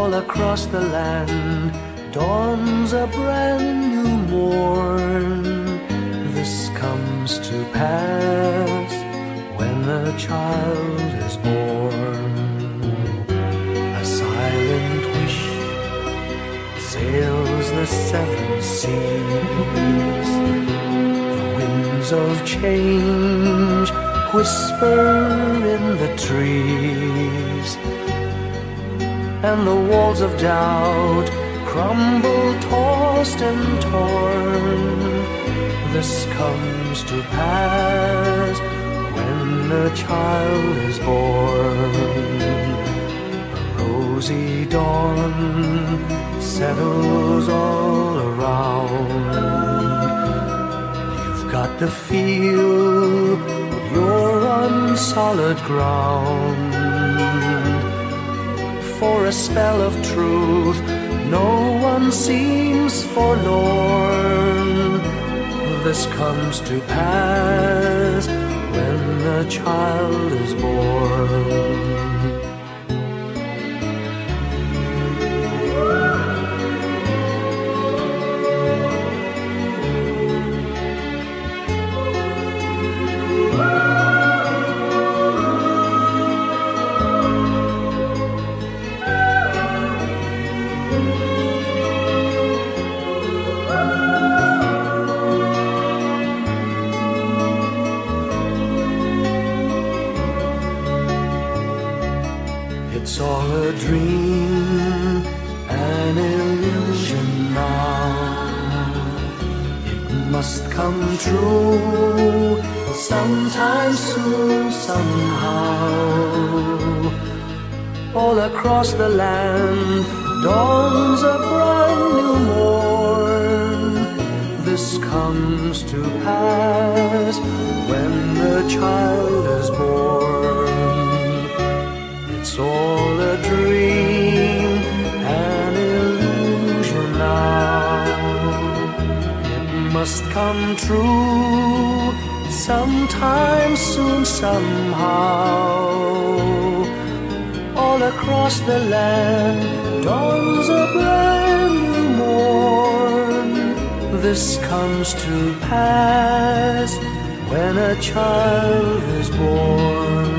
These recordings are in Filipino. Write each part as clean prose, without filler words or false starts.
all across the land dawns a brand new morn. This comes to pass when the child is born. A silent wish sails the seven seas. The winds of change whisper in the trees, and the walls of doubt crumble, tossed and torn. This comes to pass when the child is born. A rosy dawn settles all around. You've got to feel you're on solid ground. For a spell of truth, no one seems forlorn. This comes to pass when the child is born. It's all a dream, an illusion now. It must come true sometime soon, somehow. All across the land dawns a brand new morn. This comes to pass when the child is born. It's all a dream, an illusion now. It must come true sometime soon, somehow. All across the land dawns a brand new morn. This comes to pass when a child is born.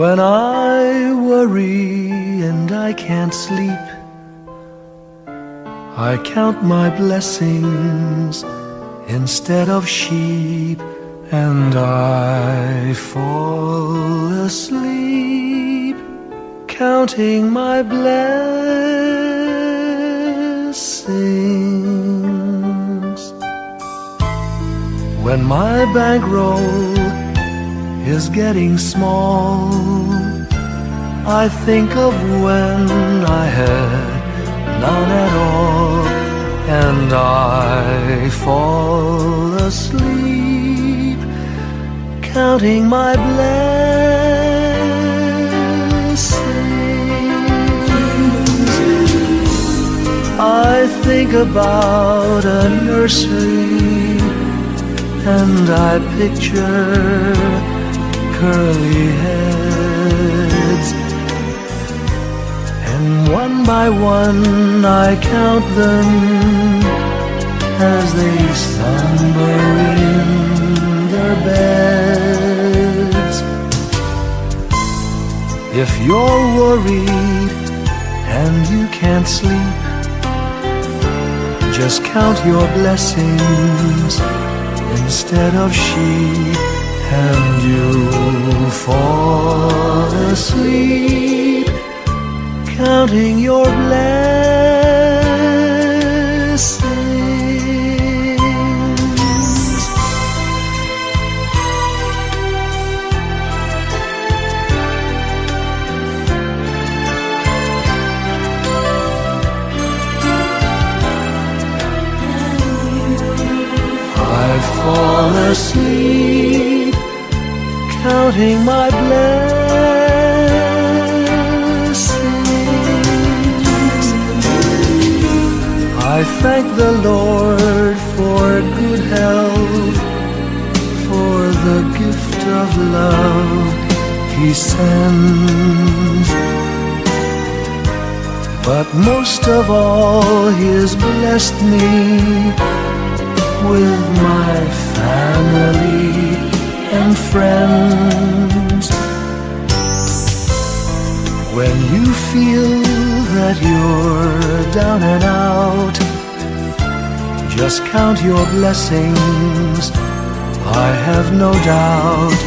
When I worry and I can't sleep, I count my blessings instead of sheep, and I fall asleep counting my blessings. When my bankroll is getting small, I think of when I had none at all, and I fall asleep counting my blessings. I think about a nursery and I picture curly heads, and one by one I count them as they slumber in their beds. If you're worried and you can't sleep, just count your blessings instead of sheep, and you'll fall asleep counting your blessings. I fall asleep counting my blessings. I thank the Lord for good health, for the gift of love He sends, but most of all He has blessed me with my family and friends. When you feel that you're down and out, just count your blessings. I have no doubt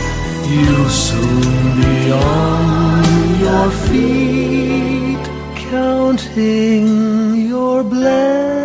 you'll soon be on your feet, counting your blessings.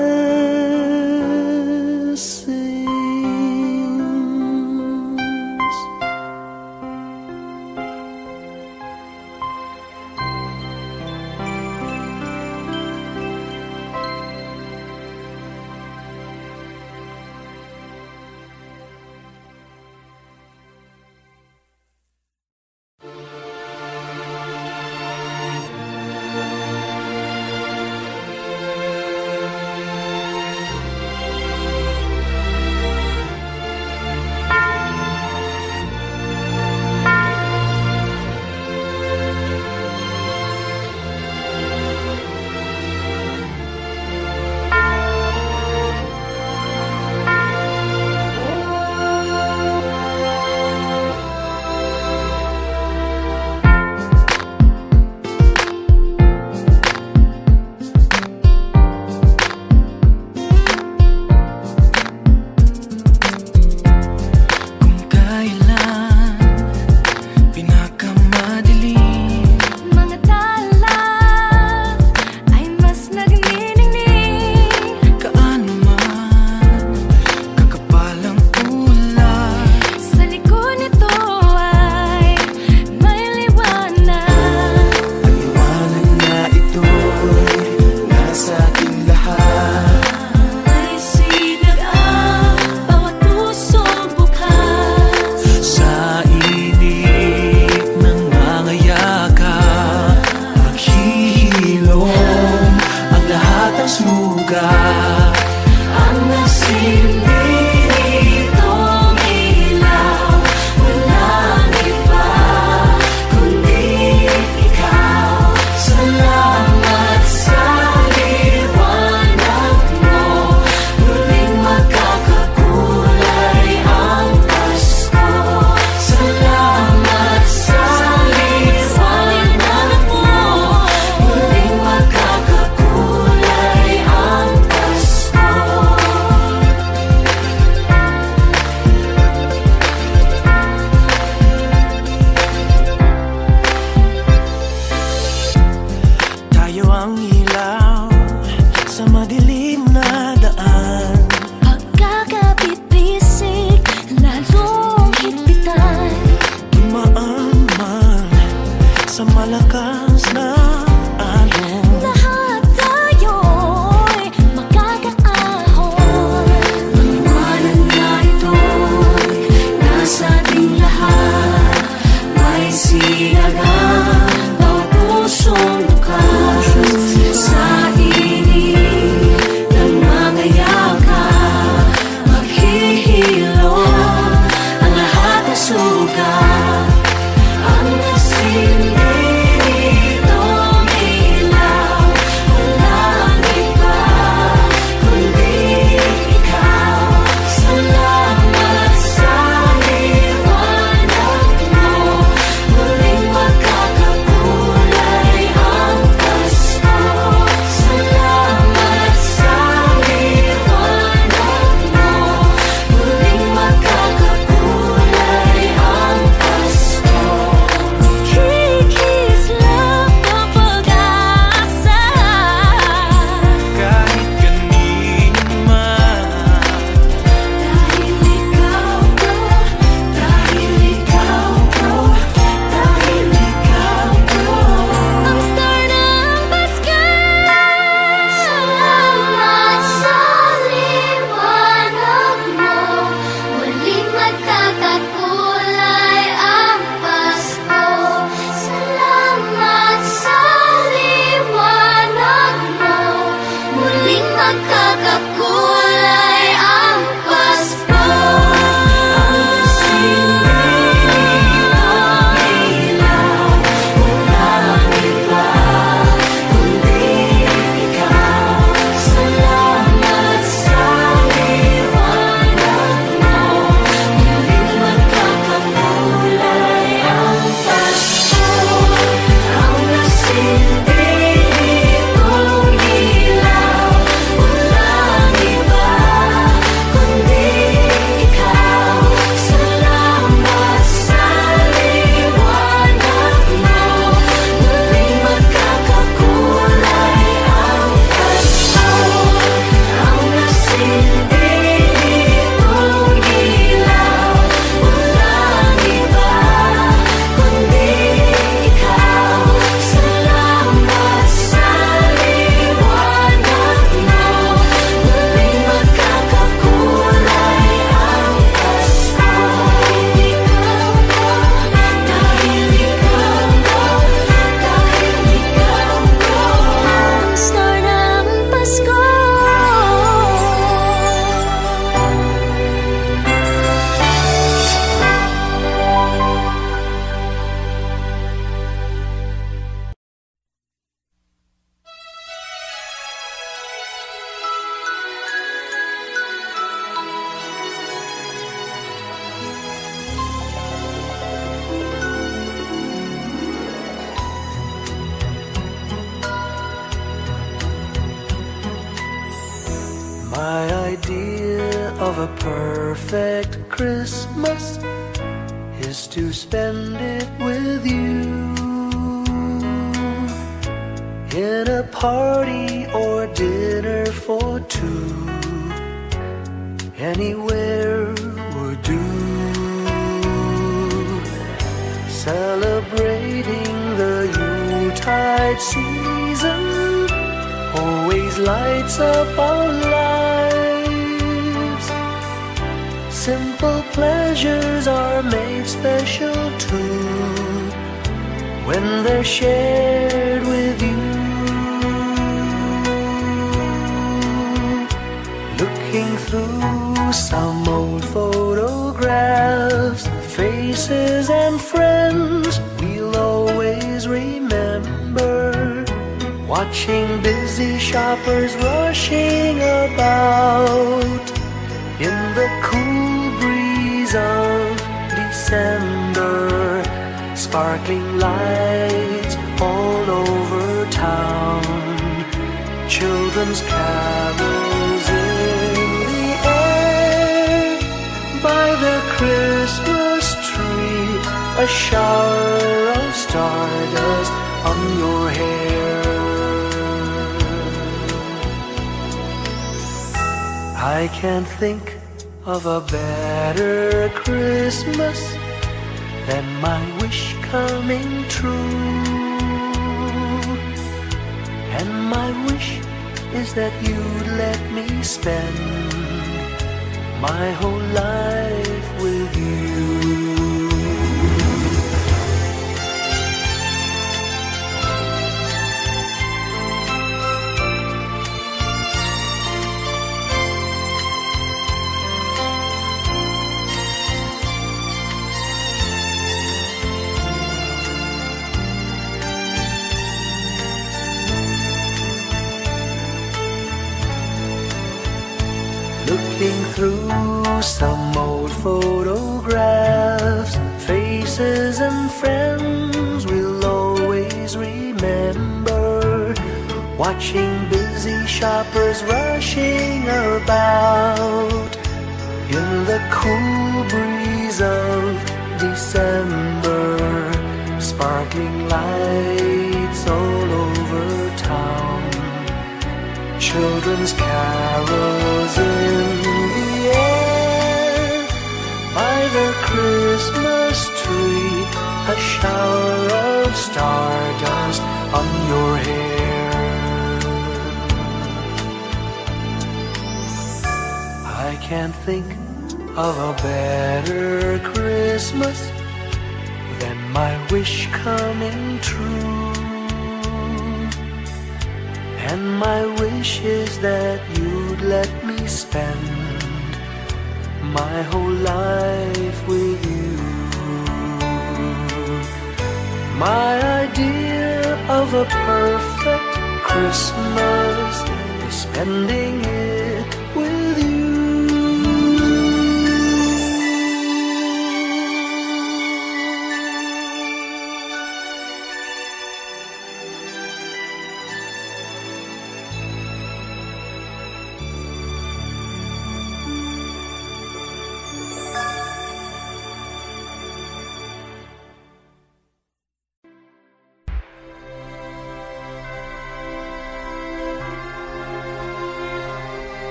a perfect Christmas is to spend it with you, in a party or dinner for two. Anywhere would do. Celebrating the Yuletide season always lights up our lives. Simple pleasures are made special too when they're shared with you. Looking through some old photographs, faces and friends we'll always remember. Watching busy shoppers rushing about in the cool breeze of December. Sparkling lights all over town, children's carols in the air. By the Christmas tree, a shower of stardust on your hair. I can't think of a better Christmas than my wish coming true. And my wish is that you'd let me spend my whole life with you. Looking through some old photographs, faces and friends we'll always remember. Watching busy shoppers rushing about in the cool breeze of December. Sparkling lights all over town, children's carols in the air. By the Christmas tree, a shower of stardust on your hair. I can't think of a better Christmas than my wish coming true. And my wish is that you'd let me spend my whole life with you. My idea of a perfect Christmas is spending it with you.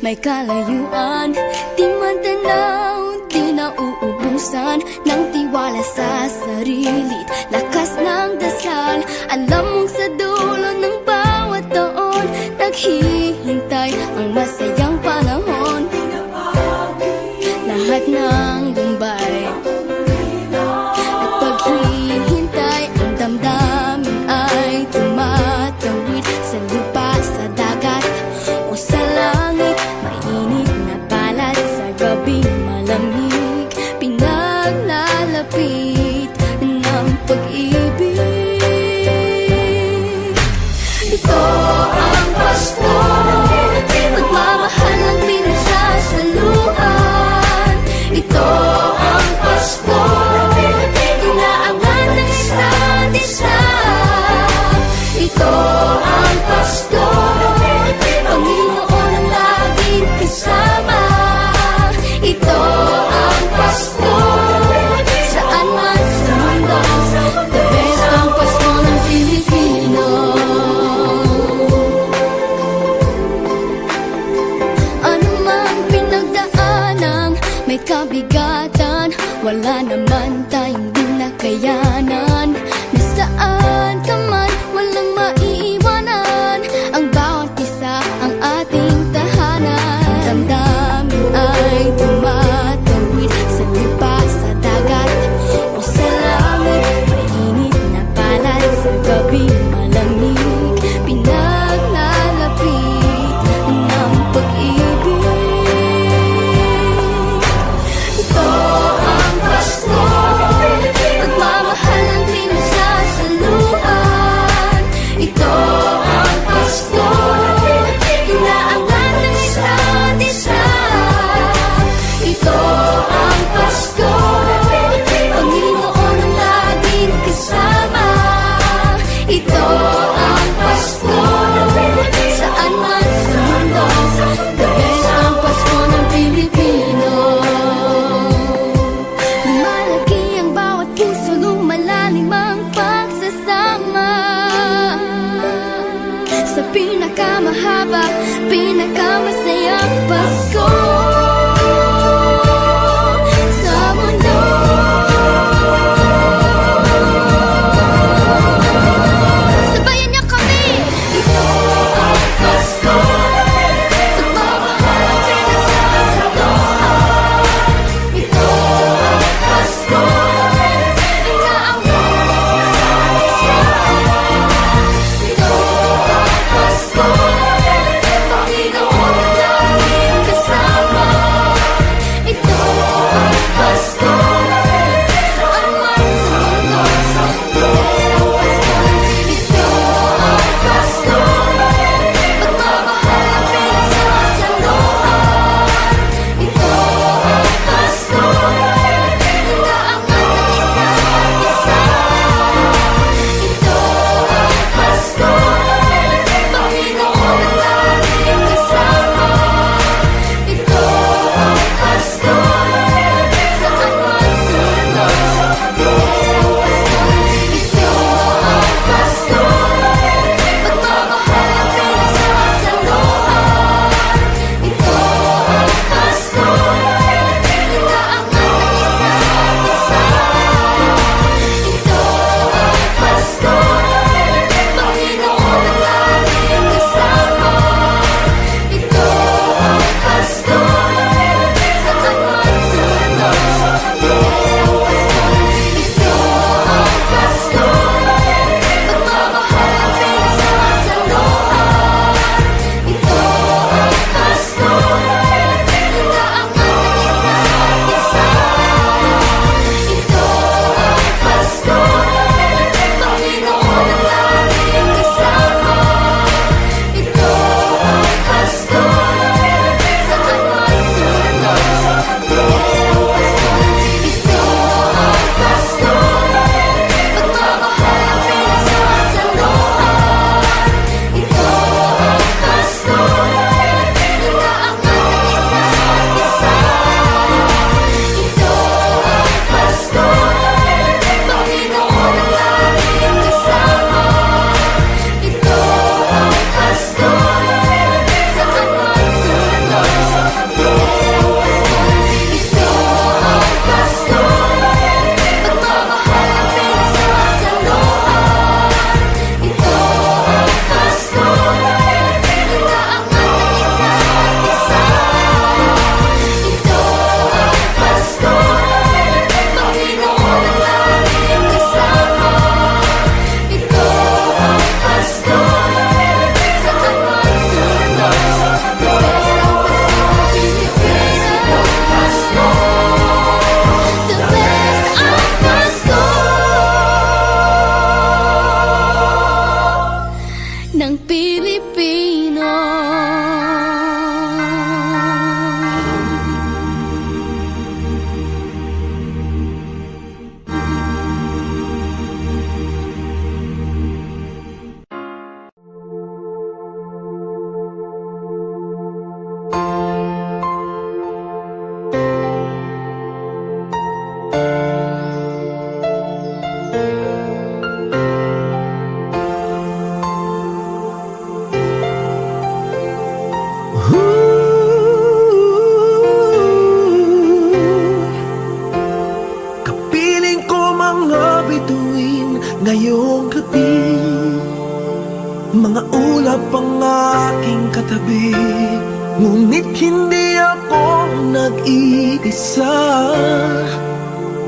May kalayuan, di man tanaw, di na uubusan ng tiwala sa sarili't lakas ng dasal. Alam mong sa dulo ng bawat taon, naghihintay ang masayang panahon. Lahat ng lumbay at paghihintay, ang damdamin ay tumatawid sa lupa, sa dagat o sa langit. Mainit na balat sa gabing malamig, pinaglalagay pag-ibig. Ito ang Pasko, pagmamahal ang pinagsasaluhan. Ito ang Pasko, inaangan ng isa't isa. Ito ang Pasko, Panginoon ang laging kasama. Ito ang Pasko, saan man sa mundo, the best ang Pasko ng Pilipino. Ano mang pinagdaanang may kabigatan, wala naman tayong di nakayanan. Nasaan ka man, walang maiiwanan, ang bawat isa ang ating tahanan. Damdamin ay tumatawid sa lupa, sa dagat o sa langit. Mainit na palad sa gabing malamig, pinaglalapit ng pag-ibig. Ito ang Pasko, pagmamahal ang pinagsasaluhan. Ito ang Pasko, inaangan ng isa't isa. Ito ang Pasko, Panginoon ang laging kasama. Ito ang Pasko, saan man sa mundo, the best ang Pasko ng Pilipino. Lumalaki ang bawat puso, lumalalim ang pagsasama. Sa pinakamahaba, pinakamasayang Pasko sa mundo. Sabayan niyo kami! Ito ang Pasko, pagmamahal ang pinagsasaluhan. Ito ang Pasko, inaangan ng isa't isa. Ito ang Pasko, Panginoon ang laging kasama. ngayong gabi. Mga ulap ang aking katabi, ngunit hindi ako nag-iisa,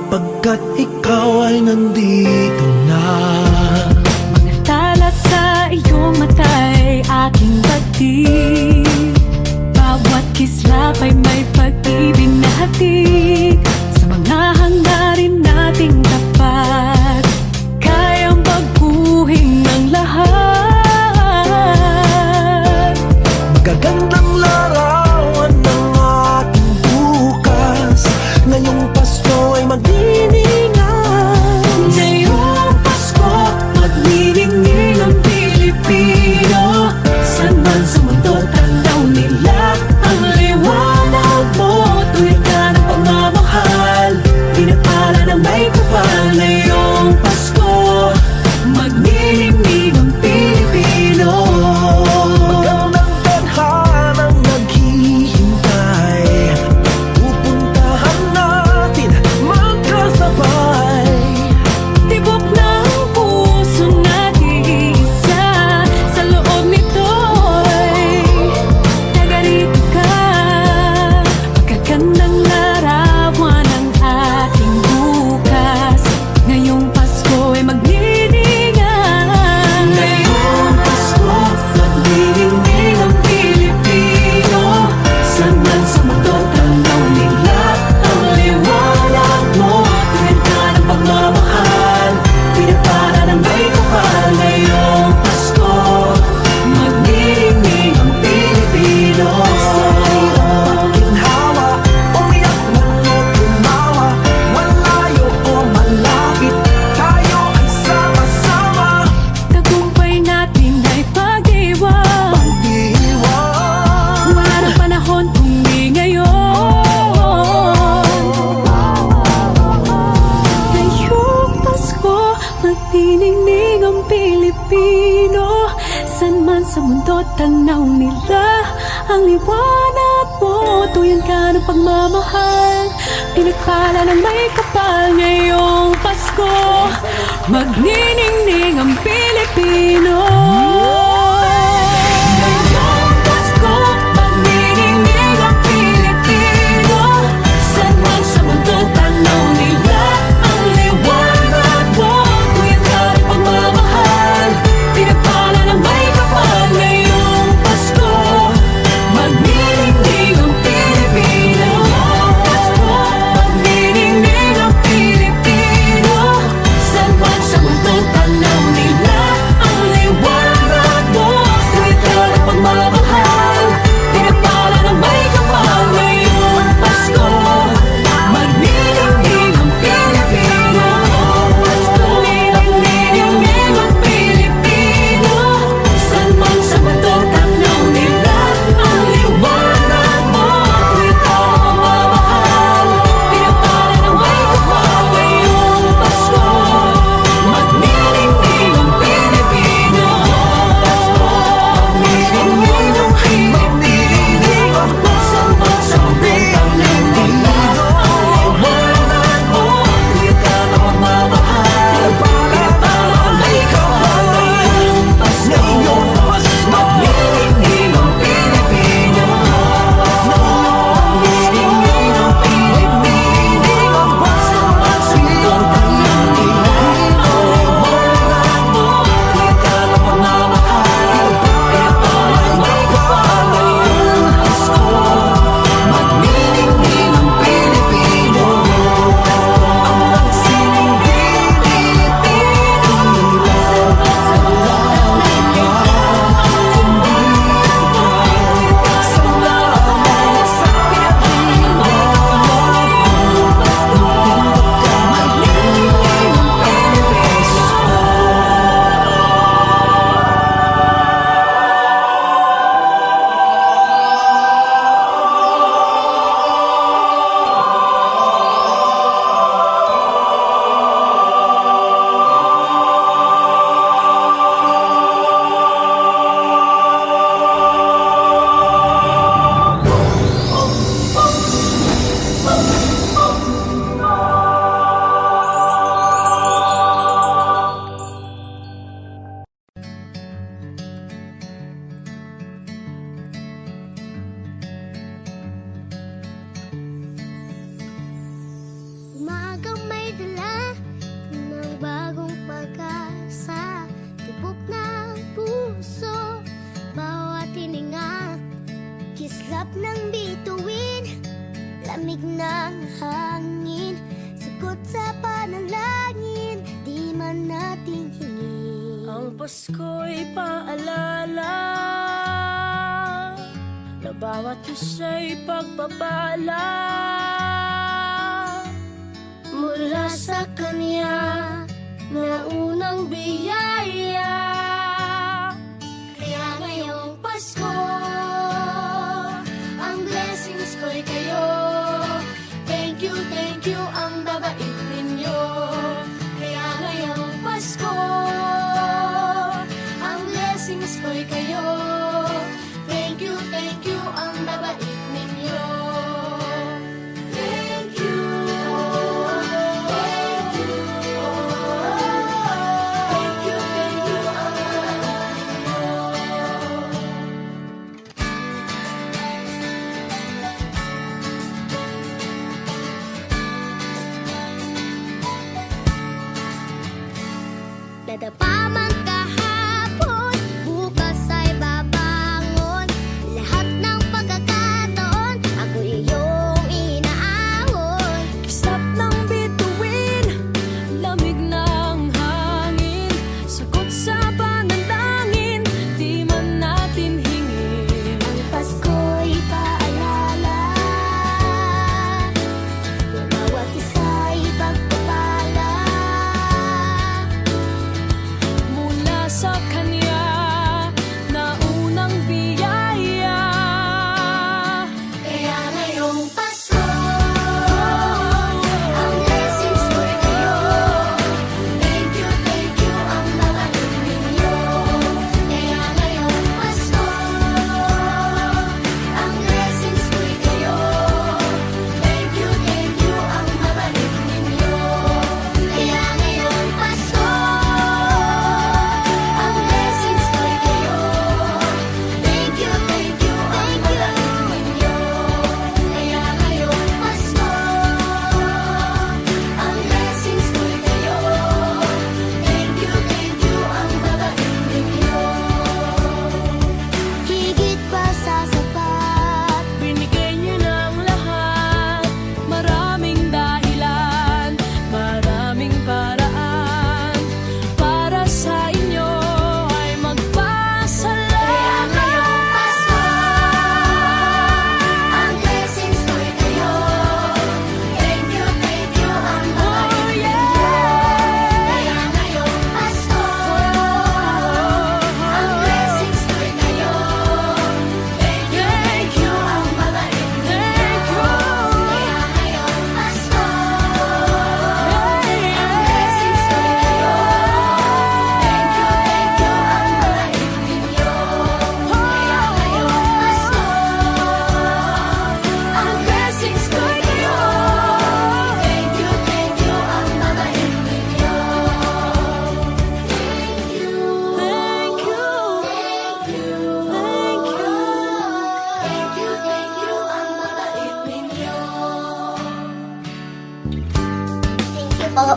pagkat ikaw ay nandito na. Mga tala sa iyong mata'y aking pagtig, bawat kislap ay may pag-ibig na hatid. Sa mga hangarin nating tapat, kayang baguhin ng lahat. Magagandang larawan ng ating bukas, ngayong Pasko ay magdiningan. Ngayong Pasko, magniningning ang Pilipino. San man sa mundo, tanaw nila ang liwanag mo. Tuwid ka ng pagmamahal, pinapala ng may kapal. Ngayong Pasko, magniningning ang Pilipino. Magandang tadhanang naghihintay, pupuntahan natin magkasabay. Tibok ng puso natin isa, sa loob nito'y tagarito ka. Magagandang larawan ang ating bukas, ngayong Pasko ay magniningan. Ngayong Pasko, magniningning ang Pilipino. San man sa mundo, tanaw nila ang liwanag mo. Tuwid ka ng pagmamahal, pinapala ng may kapal. Ngayong Pasko, magniningning ang Pilipino. Sa hirap at ginhawa, umiyak man o tumawa, malayo o malapit, tayo ay sama-sama. Tagumpay natin ay pag-iwan, Pag-iwan, wala ng panahon kung di ngayon. Ngayong Pasko, magniningning ang Pilipino. San man sa mundo, tanaw nila ang liwanag mo. Tuyan ka ng pagmamahal, pinagpala ng may kapal. Ngayong Pasko, magniningning ang Pilipino. Ngayong Pasko, magniningning ang Pilipino. San man sa mundo, tanaw nila ang liwanag mo. Tuyan ka ng pagmamahal, pinagpala ng may kapal. Ngayong Pasko, magniningning ang Pilipino. Pasko, magniningning ang Pilipino. San man sa mundo, tanaw nila ang liwanag hangin, sagot sa panalangin, di man natin hingin. Ang Pasko'y paalala na bawat isa'y pagpapala mula sa Kanya na unang biyaya. Kaya ngayong Pasko, ang blessings ko'y kayo. Thank you ang babait ninyo. Kaya ngayong Pasko, ang blessings ko'y kayo. Thank you ang babait ninyo. Thank you. Dadapa man kahapon, bukas ay babangon. Lahat ng pagkakataon, ako iyong inaahon. Kisap ng bituin, lamig ng hangin, sagot sa panalangin, di man natin hingin. Ang Pasko'y paalala na bawat isa'y pagpapala Mula sa Kanya na unang biyaya. Kaya ngayong Pasko, ang blessings ko'y kayo. Thank you ang babait ninyo. Kaya ngayong Pasko, ang blessings ko'y kayo. Thank you ang babait ninyo. Kaya ngayong Pasko, ang blessings ko'y kayo. Thank you ang babait ninyo. Kaya ngayong Pasko, ang blessings ko'y kayo. Thank you ang babait ninyo. Higit pa sa sapat, Binigay niyo ng lahat, maraming dahilan, maraming paraan, para sa inyo ay magpasalamat. kaya ngayong Pasko, ang blessings ko'y kayo. Thank you ang babait ninyo. Kaya ngayong Pasko, ang blessings ko'y kayo. Thank you ang babait ninyo. Kaya ngayong Pasko, ang blessings ko'y kayo. Thank you ang babait ninyo. Kaya ngayong Pasko, ang blessings ko'y kayo. Thank you ang babait ninyo. Thank you po.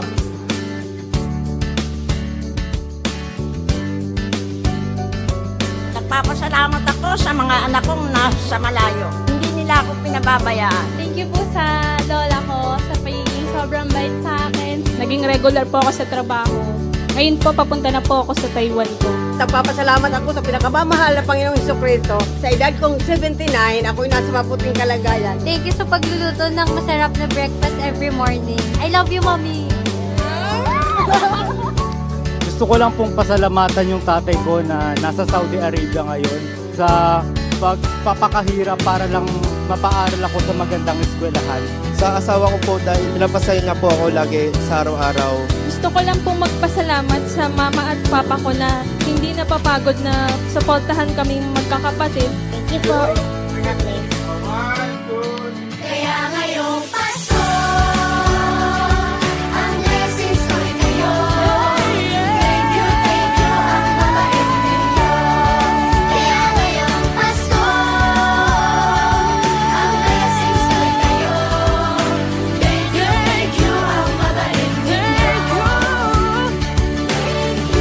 Nagpapasalamat ako sa mga anak kong nasa malayo. Hindi nila ako pinababayaan. Thank you po sa lola ko sa pagiging sobrang bait sa akin. Naging regular po ako sa trabaho. Ngayon po, papunta na po ako sa Taiwan po. Nagpapasalamat ako sa pinakamamahal na Panginoong Jesucristo. Sa edad kong 79, ako'y nasa maputing kalagayan. Thank you sa pagluluto ng masarap na breakfast every morning. I love you, Mommy. Gusto ko lang pong pasalamatan yung tatay ko na nasa Saudi Arabia ngayon sa pagpapakahirap para lang mapaaral ako sa magandang eskwelahan. Sa asawa ko po dahil pinapasaya niya po ako lagi sa araw-araw. Gusto ko lang pong magpasalamat sa mama at papa ko na hindi napapagod na suportahan kaming magkakapatid. Thank you po. Kaya ngayong Pasko, ang blessings ko'y kayo. Thank you ang babait ninyo. Kaya ngayong Pasko, ang blessings ko'y kayo. Thank you ang babait ninyo. Thank you.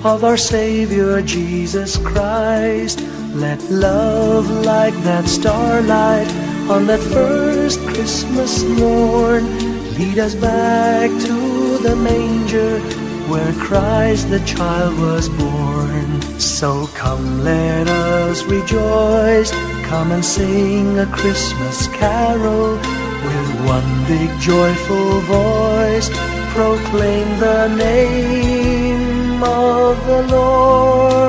of our Savior Jesus Christ. Let love like that starlight on that first Christmas morn lead us back to the manger where Christ the child was born. So come, let us rejoice, come and sing a Christmas carol with one big joyful voice, proclaim the name of the Lord.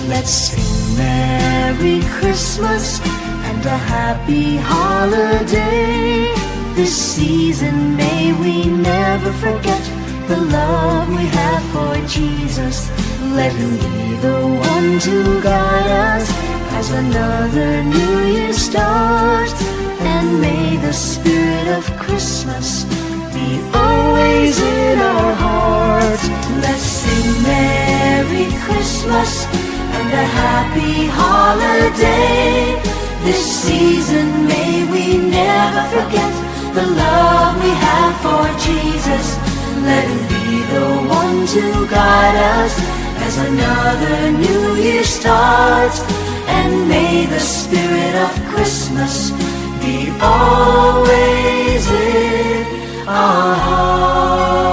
Let's sing Merry Christmas and a happy holiday. This season may we never forget the love we have for Jesus. Let him be the one to guide us as another new year starts. And may the spirit of Christmas be always in our hearts. Let's sing Merry Christmas and a happy holiday. This season may we never forget the love we have for Jesus. Let him be the one to guide us as another new year starts. And may the spirit of Christmas be always in our hearts.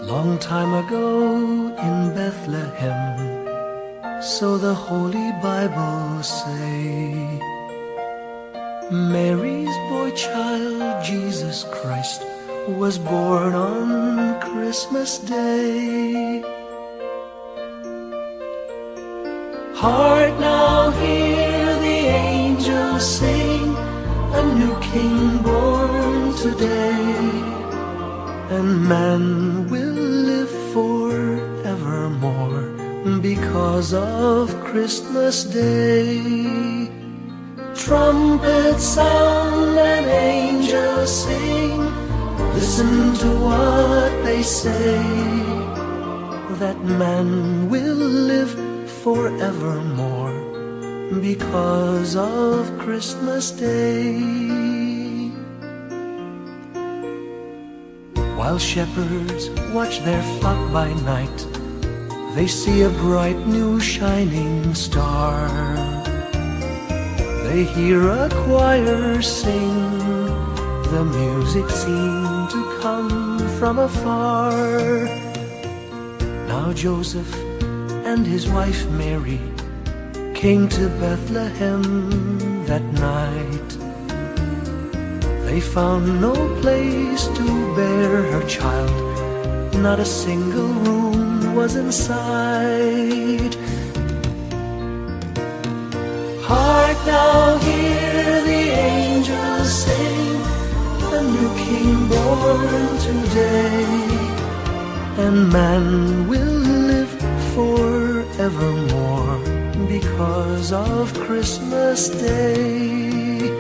Long time ago in Bethlehem, so the Holy Bible say, Mary's boy child, Jesus Christ, was born on Christmas Day. Hark now, hear the angels sing, a new king born today, and man will live forevermore because of Christmas Day. Trumpets sound and angels sing, listen to what they say, that man will live forevermore because of Christmas Day. While shepherds watch their flock by night, they see a bright new shining star. They hear a choir sing, the music seemed to come from afar. Now Joseph and his wife Mary came to Bethlehem that night. They found no place to bear her child, not a single room was in sight. Hark now, hear the angels sing, a new king born today, and man will live forevermore because of Christmas Day.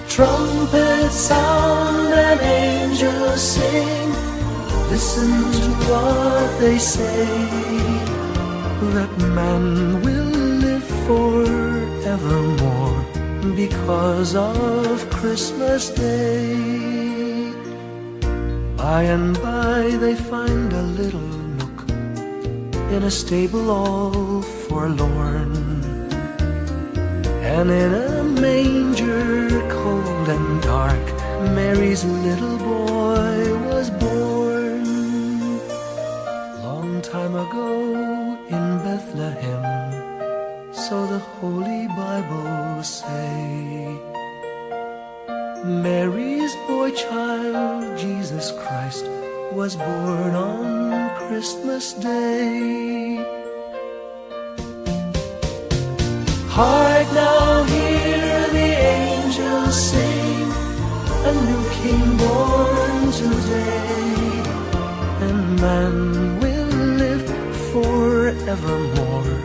Trumpets sound and angels sing, listen to what they say, that man will live forevermore because of Christmas Day. By and by they find a little nook in a stable all forlorn, and in a manger cold and dark, Mary's little boy was born. Long time ago in Bethlehem, so the Holy Bible say, Mary's boy child, Jesus Christ, was born on Christmas Day. Hark now, hear the angels sing, a new king born today, and man will live forevermore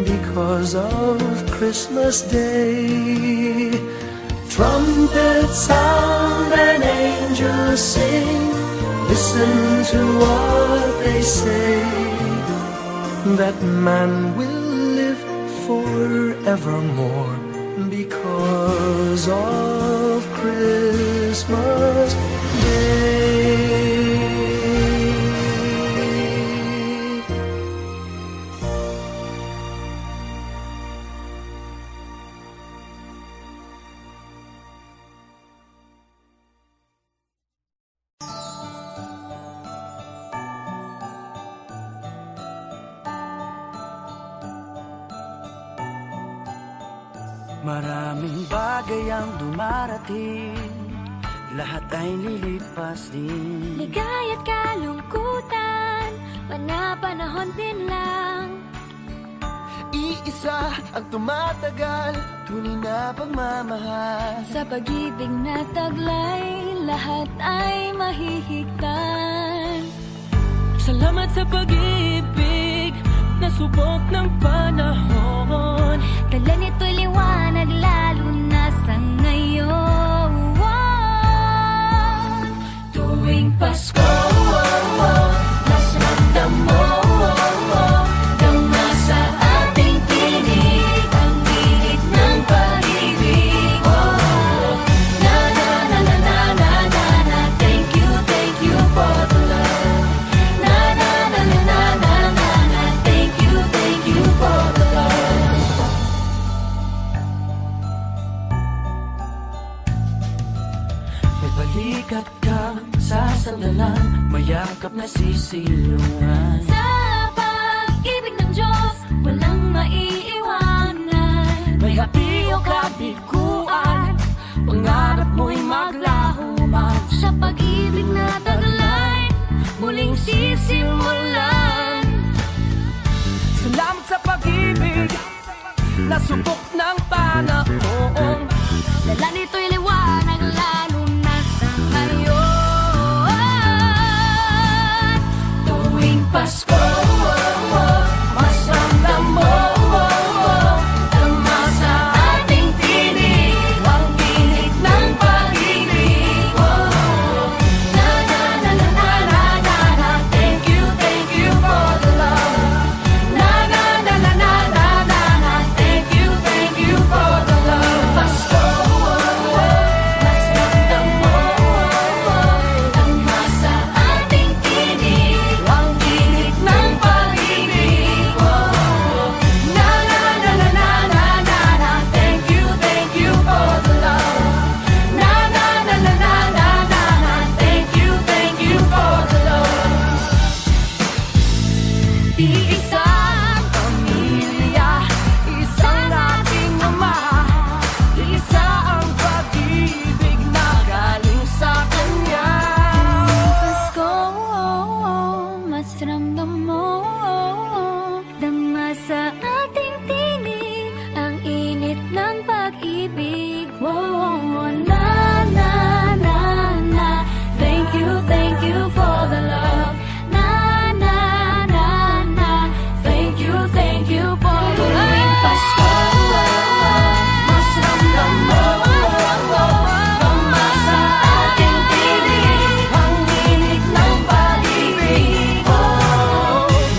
because of Christmas Day. Trumpets sound and angels sing, listen to what they say, that man will live forevermore because of Christmas Day. Maraming bagay ang dumarating, lahat ay lilipas din. Ligaya't kalungkutan, panapanahon din lang. Iisa ang tumatagal, tunay na pagmamahal. Sa pag-ibig na taglay, lahat ay mahihigtan. Salamat sa pag-ibig, nasubok ng panahon. Dala nito'y liwanag, lalo na sa ngayon. Tuwing Pasko, mas ramdam mo, dama sa ating tinig, ang init ng pag-ibig. Na na na na na na na na, thank you for the love. Na na na na na na na na, thank you for the love. May balikat ka sa sandalan, mayakap na sisilungan. Sa pag-ibig ng Diyos, walang maiiwanan. May hapi o kabiguan, pangarap mo'y maglaho man. Sa pag-ibig na taglay, muling sisimulan. Salamat sa pag-ibig na subok ng panahon. Dala nito'y liwanag lalo na sa ngayon. Tuwing Pasko, mas ramdam mo tama sa ating tinig ang tinig ng pag-ibig. Na na na na na na na na. Thank you for the love. Na na na na na na na na. Thank you for the love. Pasko, mas ramdam mo tama sa ating tinig ang tinig ng pag-ibig. Na na na na na na na na. Thank you for the love. Na na na na na na na na. Thank you for the love. Iisang pamilya, isang ating ama, isa ang pag-ibig na galing sa Kanya. Pasko, mas ramdam mo dama sa ating tinig ang init ng pag-ibig. Na na na na. Thank you for the love. Na na na na. Thank you for the love. Tuwing Pasko, mas ramdam mo tama sa ating tinig ang tinig ng pag-ibig.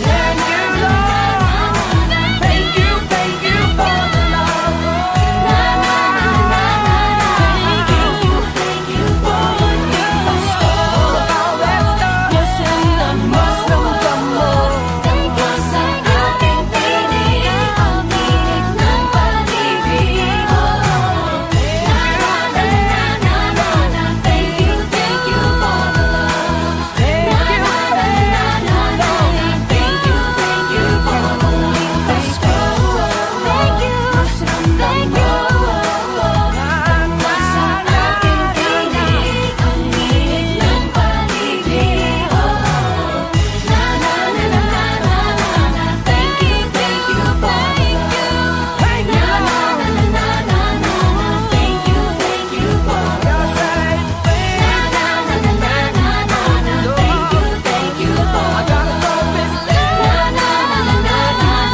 Thank you, Lord. Thank you for the love. Na na na na na na. Thank you for the Pasko. Mas ramdam mo tama sa ating tinig ang tinig ng pag-ibig. Na na na na na na. Thank you for the love. Na na na na na na. Thank you for the Pasko. Mas ramdam mo tama sa ating tinig ang tinig ng pag-ibig. Na na na na na na na. Thank you for the love. Na na na na na na na. Thank you for the love. Na na na na na na na.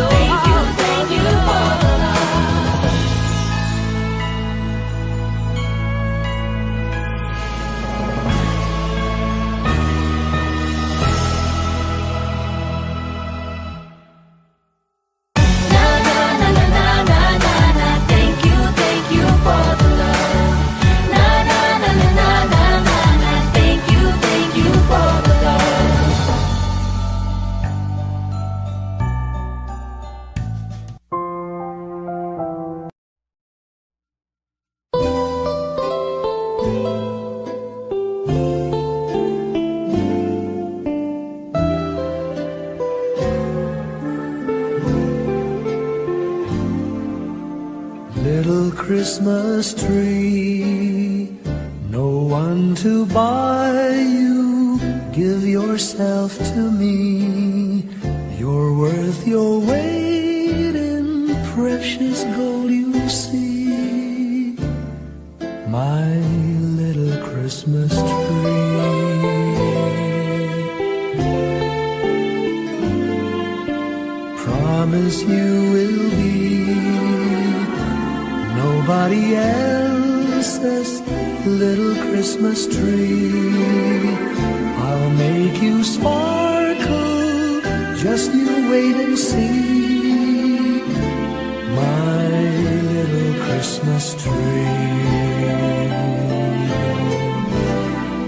Thank you for the love. Na na na na na na na. Thank you for the love. Na na na na na na na na. Thank you for the love. Na na na na na na na na. Thank you for the love. Little Christmas tree, no one to buy you. Give yourself to me. You're worth your weight in precious gold, you see. My little Christmas tree. Promise you will be nobody else's little Christmas tree. I'll make you sparkle, just you wait and see. My little Christmas tree.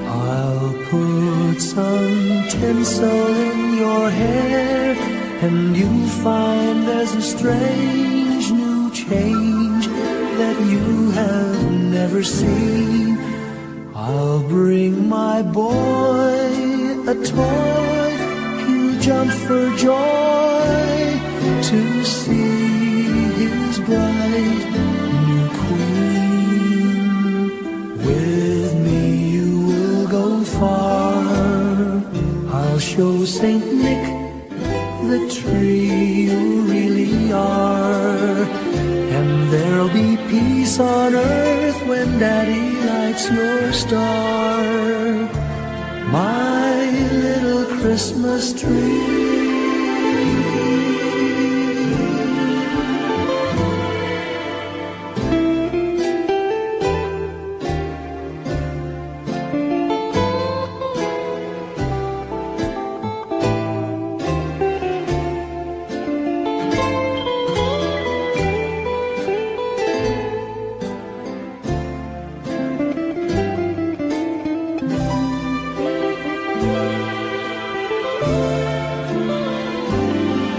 I'll put some tinsel in your hair, and you'll find there's a strange new change that you have never seen. I'll bring my boy a toy, he'll jump for joy to see his bright new queen. With me you will go far, I'll show Saint Nick the tree you really are, and there'll be peace on earth when Daddy lights your star, my little Christmas tree.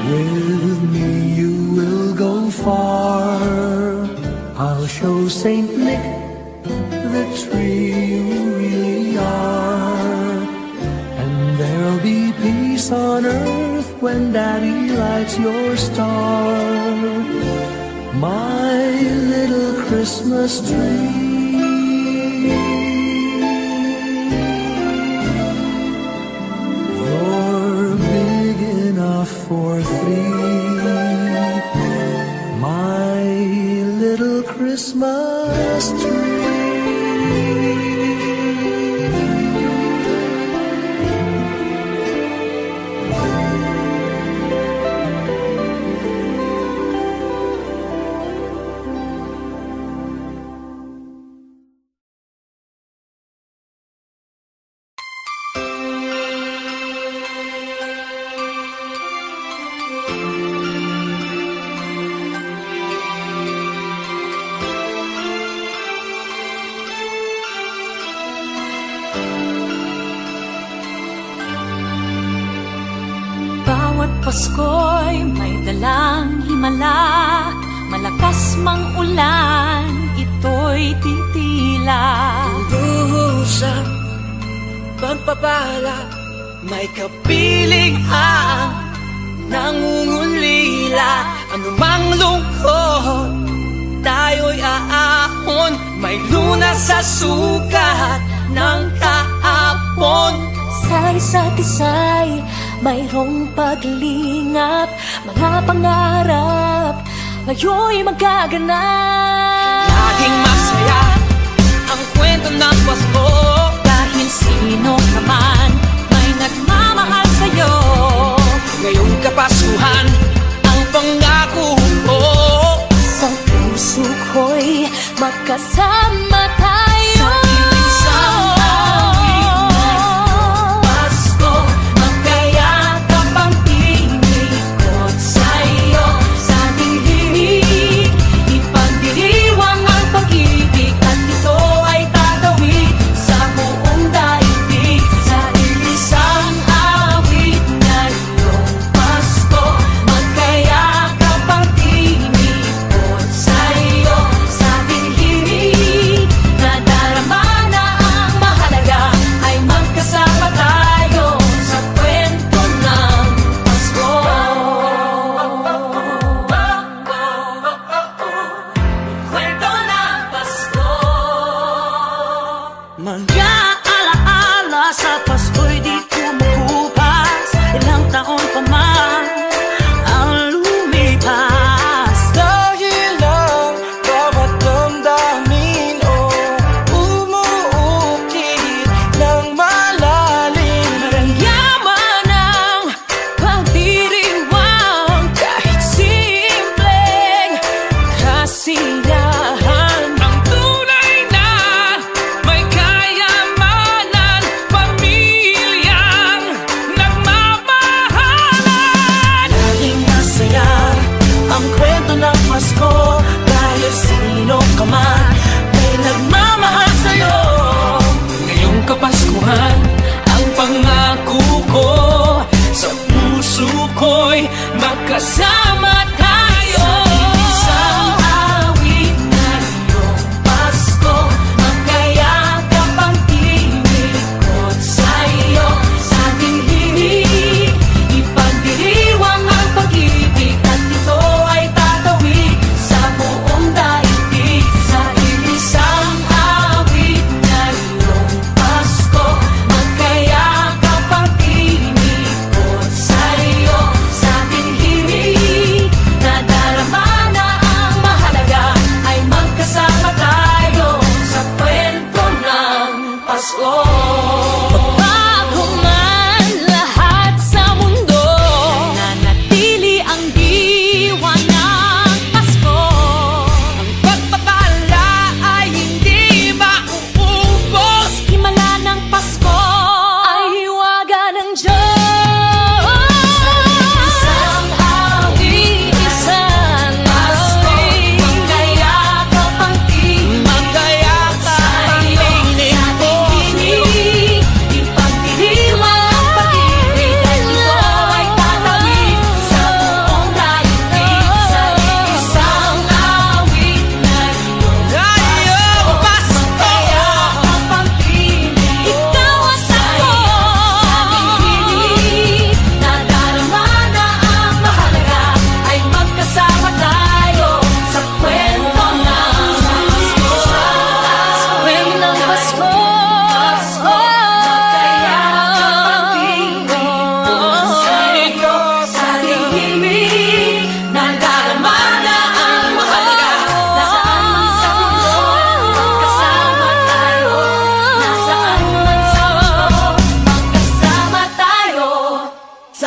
With me you will go far, I'll show Saint Nick the tree you really are, and there'll be peace on earth when Daddy lights your star, my little Christmas tree. For three, my little Christmas tree. Pasko'y may dalang himala, malakas mang ulan, ito'y titila. Luhusap, pagpapala, may kapiling ang nangungulila. Anumang lungkot, tayo'y aahon, may lunas sa sukat ng kahapon. Sa isa't isa'y mayroong paglingap, mga pangarap ngayon'y magaganap. Laging masaya ang kwento ng Pasko, dahil sino ka man may nagmamahal sa'yo. Ngayong Kapaskuhan ang pangako ko, sa puso ko'y magkasama tayo. Sa isang magkasama tayo. Isang awit na iyong Pasko, magkayakap ang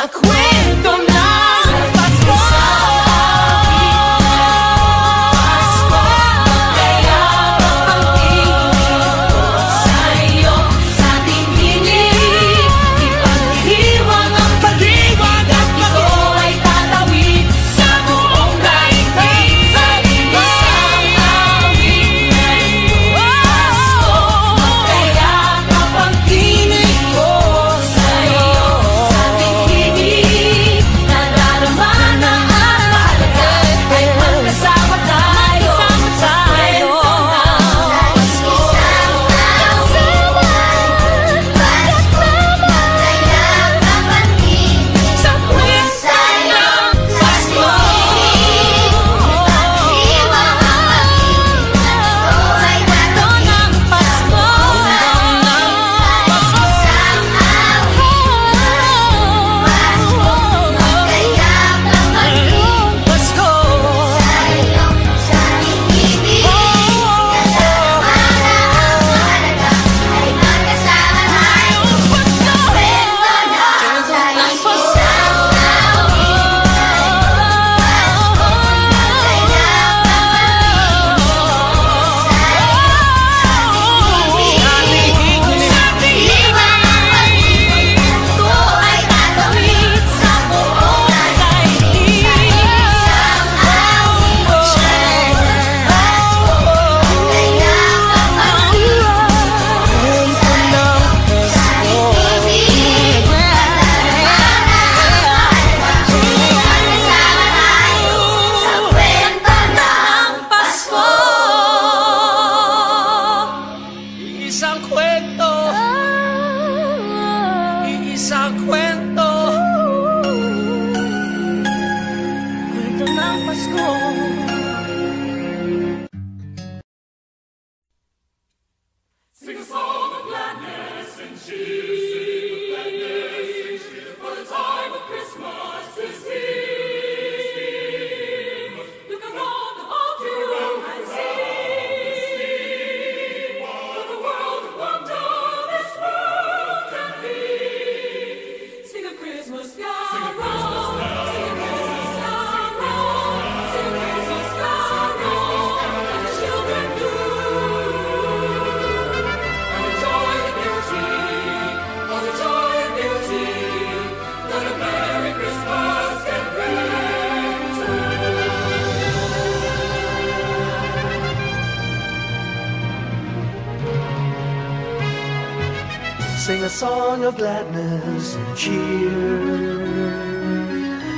sa kwento ng Pasko. Sing a song of gladness and cheer,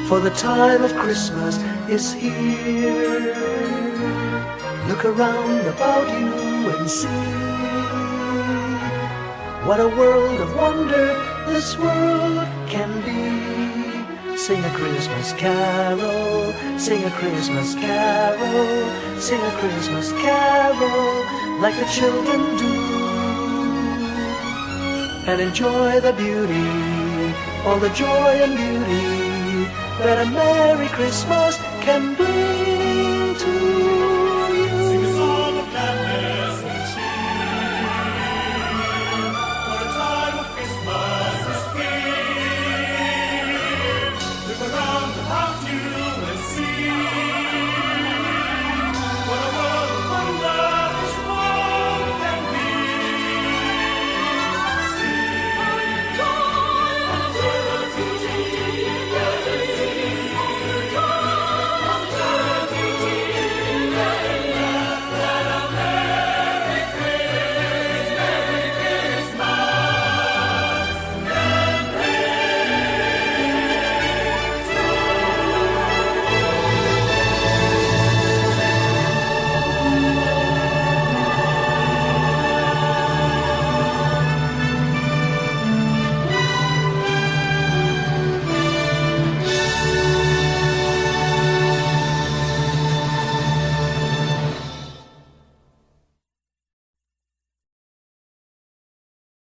for the time of Christmas is here. Look around about you and see what a world of wonder this world can be. Sing a Christmas carol, sing a Christmas carol, sing a Christmas carol like the children do. And enjoy the beauty, all the joy and beauty that a Merry Christmas can bring to